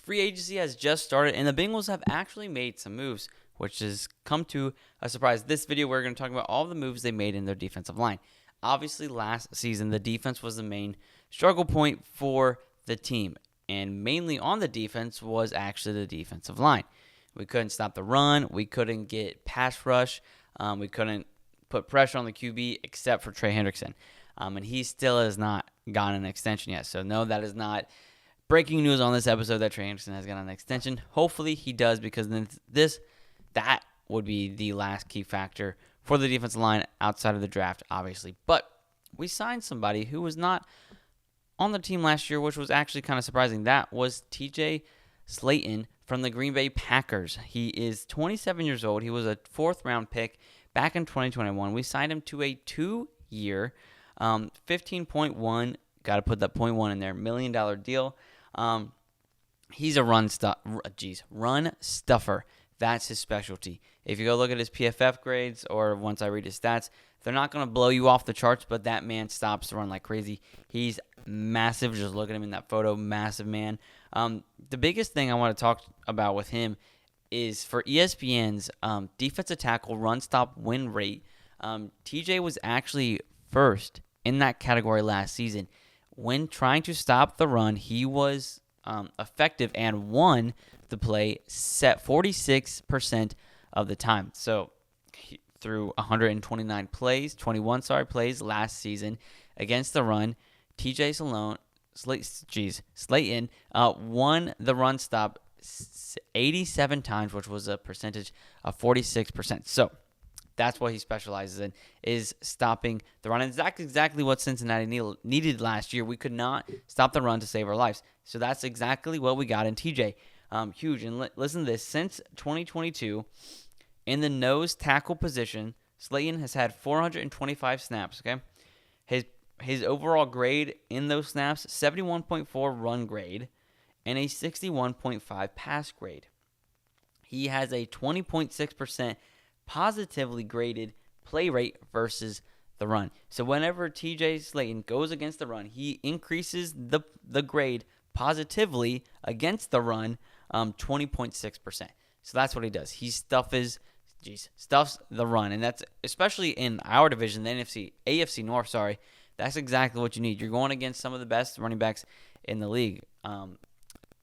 Free agency has just started, and the Bengals have actually made some moves, which has come to a surprise. This video, we're going to talk about all the moves they made in their defensive line. Obviously, last season, the defense was the main struggle point for the team, and mainly on the defense was actually the defensive line. We couldn't stop the run. We couldn't get pass rush. We couldn't put pressure on the QB except for Trey Hendrickson. And he still has not gotten an extension yet. So, no, that is not breaking news on this episode that Trey Hendrickson has gotten an extension. Hopefully he does, because then that would be the last key factor for the defensive line outside of the draft, obviously. But we signed somebody who was not on the team last year, which was actually kind of surprising. That was TJ Slaton from the Green Bay Packers. He is 27 years old. He was a fourth-round pick back in 2021. We signed him to a 2-year, 15.1, got to put that .1 in there, $1 million deal. He's a run stuffer. That's his specialty. If you go look at his PFF grades, or once I read his stats, they're not going to blow you off the charts, but that man stops the run like crazy. He's massive. Just look at him in that photo. Massive man. The biggest thing I want to talk about with him is for ESPN's defensive tackle run stop win rate. TJ was actually first in that category last season. When trying to stop the run, he was effective and won the play set 46% of the time. So through 21 plays last season against the run, TJ Slaton won the run stop 87 times, which was a percentage of 46%. So that's what he specializes in, is stopping the run. And that's exactly what Cincinnati needed last year. We could not stop the run to save our lives. So that's exactly what we got in TJ. Huge. And listen to this. Since 2022, in the nose tackle position, Slayton has had 425 snaps, okay? His overall grade in those snaps, 71.4 run grade and a 61.5 pass grade. He has a 20.6% positively graded play rate versus the run. So whenever TJ Slaton goes against the run, he increases the grade positively against the run 20.6%. So that's what he does. He stuffs the run. And that's especially in our division, the AFC North, sorry. That's exactly what you need. You're going against some of the best running backs in the league.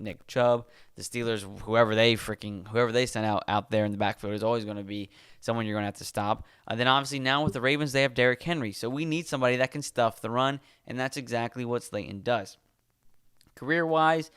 Nick Chubb, the Steelers, whoever they send out there in the backfield is always going to be someone you're going to have to stop. Then obviously now with the Ravens, they have Derrick Henry. So we need somebody that can stuff the run, and that's exactly what Slaton does. Career-wise,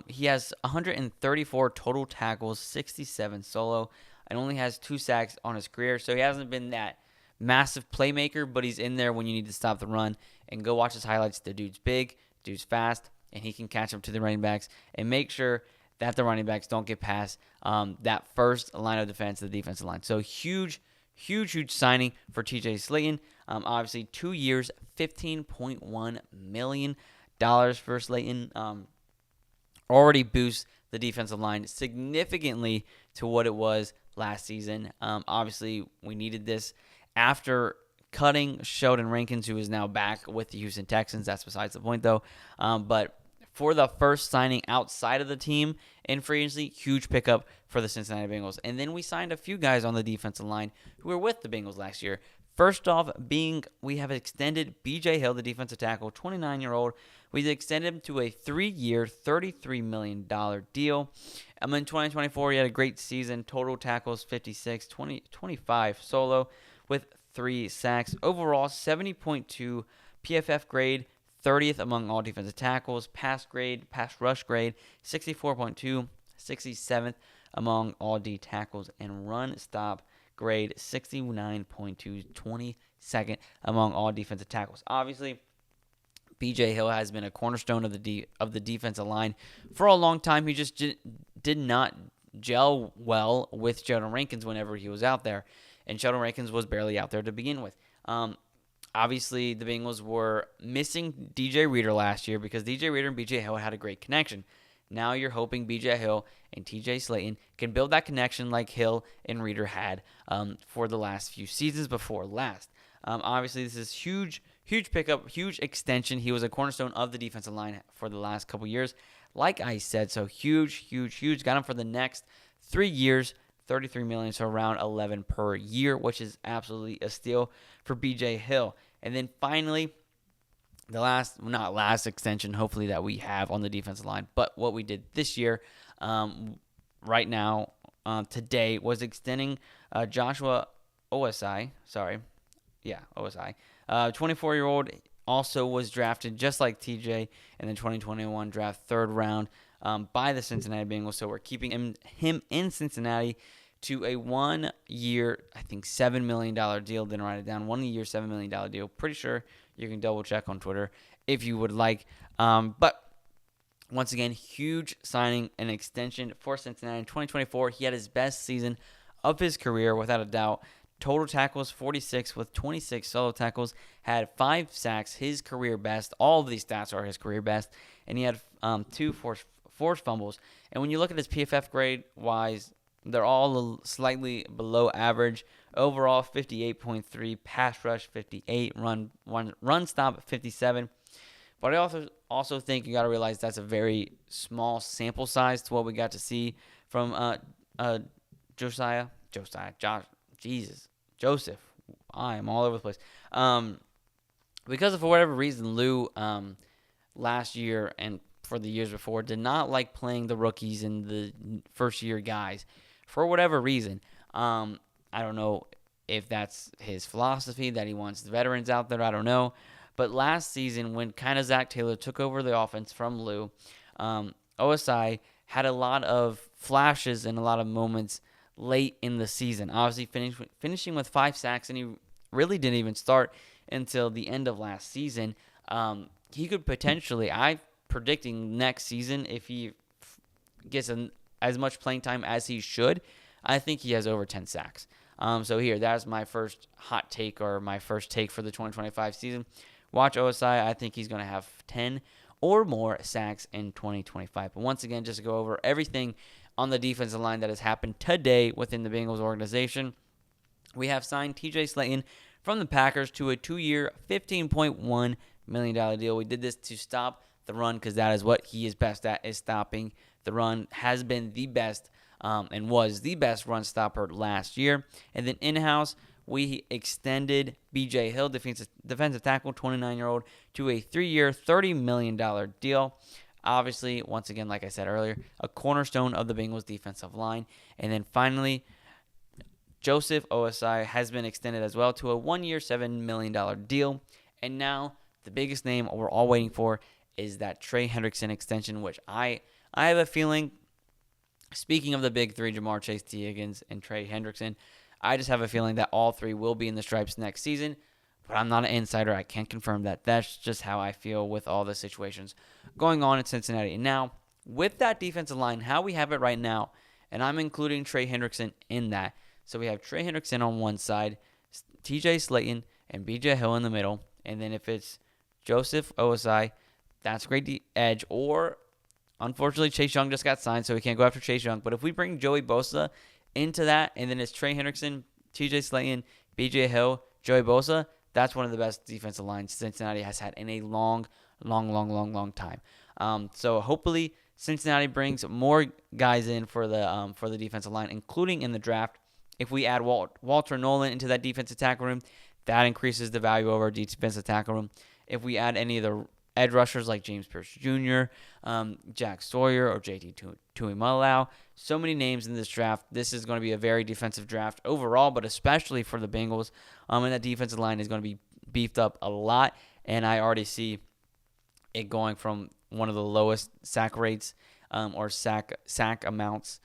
he has 134 total tackles, 67 solo, and only has 2 sacks on his career. So he hasn't been that massive playmaker, but he's in there when you need to stop the run. And go watch his highlights. The dude's big, dude's fast, and he can catch up to the running backs and make sure that the running backs don't get past that first line of defense, the defensive line. So huge signing for TJ Slaton. Obviously, 2 years, $15.1 million for Slaton. Already boosts the defensive line significantly to what it was last season. Obviously, we needed this after cutting Sheldon Rankins, who is now back with the Houston Texans. That's besides the point, though. But for the first signing outside of the team in free agency, huge pickup for the Cincinnati Bengals. And then we signed a few guys on the defensive line who were with the Bengals last year. First off, we have extended B.J. Hill, the defensive tackle, 29-year-old. We've extended him to a 3-year, $33 million deal. In 2024, he had a great season. Total tackles, 56, 25 solo with 3 sacks. Overall, 70.2 PFF grade, 30th among all defensive tackles. Pass rush grade, 64.2, 67th among all D tackles. And run stop grade, 69.2, 22nd among all defensive tackles. Obviously, B.J. Hill has been a cornerstone of the defensive line for a long time. He just did not gel well with Sheldon Rankins whenever he was out there, and Sheldon Rankins was barely out there to begin with. Obviously, the Bengals were missing DJ Reader last year because DJ Reader and B.J. Hill had a great connection. Now you're hoping B.J. Hill and TJ Slaton can build that connection like Hill and Reader had for the last few seasons before last. Obviously, this is huge pickup, huge extension. He was a cornerstone of the defensive line for the last couple years. like I said. So huge. Got him for the next 3 years, $33 million, so around $11 million per year, which is absolutely a steal for BJ Hill. And then finally, the not last extension, hopefully, that we have on the defensive line, but what we did this year, right now, today, was extending Joshua Ossai. Ossai. 24-year-old, also was drafted just like TJ in the 2021 draft, third round, by the Cincinnati Bengals. So we're keeping him in Cincinnati to a 1 year, I think $7 million deal. Didn't write it down. 1 year, $7 million deal. Pretty sure you can double check on Twitter if you would like. But once again, huge signing and extension for Cincinnati in 2024. He had his best season of his career, without a doubt. Total tackles, 46, with 26 solo tackles. Had 5 sacks, his career best. All of these stats are his career best. And he had 2 forced fumbles. And when you look at his PFF grade-wise, they're all slightly below average. Overall, 58.3. Pass rush, 58. Run stop, 57. But I also think you got to realize that's a very small sample size to what we got to see from Joseph. I am all over the place. Because for whatever reason, Lou last year and for the years before did not like playing the rookies and the first-year guys. For whatever reason, I don't know if that's his philosophy, that he wants the veterans out there. I don't know. But last season, when kind of Zach Taylor took over the offense from Lou, Ossai had a lot of flashes and a lot of moments late in the season. Obviously, finishing with 5 sacks, and he really didn't even start until the end of last season. He could potentially, I'm predicting next season, if he gets as much playing time as he should, I think he has over 10 sacks. So that's my first hot take, or my first take for the 2025 season. Watch Ossai. I think he's going to have 10 or more sacks in 2025. But once again, just to go over everything on the defensive line that has happened today within the Bengals organization, we have signed TJ Slayton from the Packers to a 2-year, $15.1 million deal. We did this to stop the run, because that is what he is best at, is stopping the run. Has been the best and was the best run stopper last year. And then in-house, we extended BJ Hill, defensive tackle, 29-year-old, to a 3-year, $30 million deal. Obviously, once again, like I said earlier, a cornerstone of the Bengals defensive line. And then finally, Joseph Ossai has been extended as well to a 1-year, $7 million deal. And now the biggest name we're all waiting for is that Trey Hendrickson extension, which I have a feeling, speaking of the big three, Jamar Chase, T. Higgins, and Trey Hendrickson, I just have a feeling that all three will be in the stripes next season. But I'm not an insider. I can't confirm that. That's just how I feel with all the situations going on in Cincinnati. And now, with that defensive line, how we have it right now, and I'm including Trey Hendrickson in that. So we have Trey Hendrickson on one side, TJ Slayton, and BJ Hill in the middle. And then if it's Joseph Ossai, that's a great edge. Or, unfortunately, Chase Young just got signed, so we can't go after Chase Young. But if we bring Joey Bosa into that, and then it's Trey Hendrickson, TJ Slayton, BJ Hill, Joey Bosa, that's one of the best defensive lines Cincinnati has had in a long time. So hopefully Cincinnati brings more guys in for the defensive line, including in the draft. If we add Walter Nolan into that defensive tackle room, that increases the value of our defensive tackle room. If we add any of the edge rushers like James Pierce Jr., Jack Sawyer, or JT Tuimoloau, so many names in this draft. This is going to be a very defensive draft overall, but especially for the Bengals. And that defensive line is going to be beefed up a lot, and I already see it going from one of the lowest sack rates or sack amounts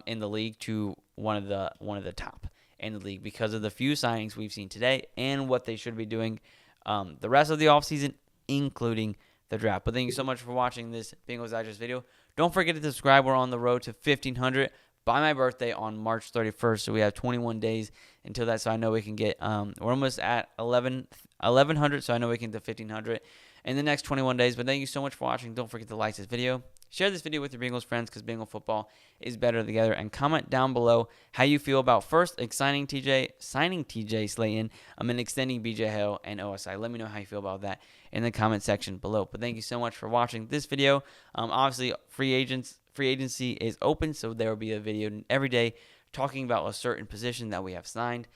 in the league to one of the top in the league, because of the few signings we've seen today and what they should be doing the rest of the offseason, including the draft. But thank you so much for watching this Bengals Digest video. Don't forget to subscribe. We're on the road to 1,500 by my birthday on March 31st. So we have 21 days until that. So I know we can get, we're almost at 1,100. So I know we can get to 1,500 in the next 21 days. But thank you so much for watching. Don't forget to like this video. Share this video with your Bengals friends, because Bengal football is better together. And comment down below how you feel about first signing TJ Slayton, and extending BJ Hill and Ossai. Let me know how you feel about that. in the comment section below. But thank you so much for watching this video. Obviously, free agency is open, so there will be a video every day talking about a certain position that we have signed,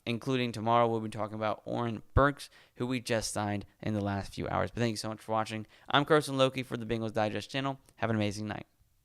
including tomorrow we'll be talking about Oren Burks, who we just signed in the last few hours. But thank you so much for watching. I'm Carson Lokey for the Bengals Digest channel. Have an amazing night.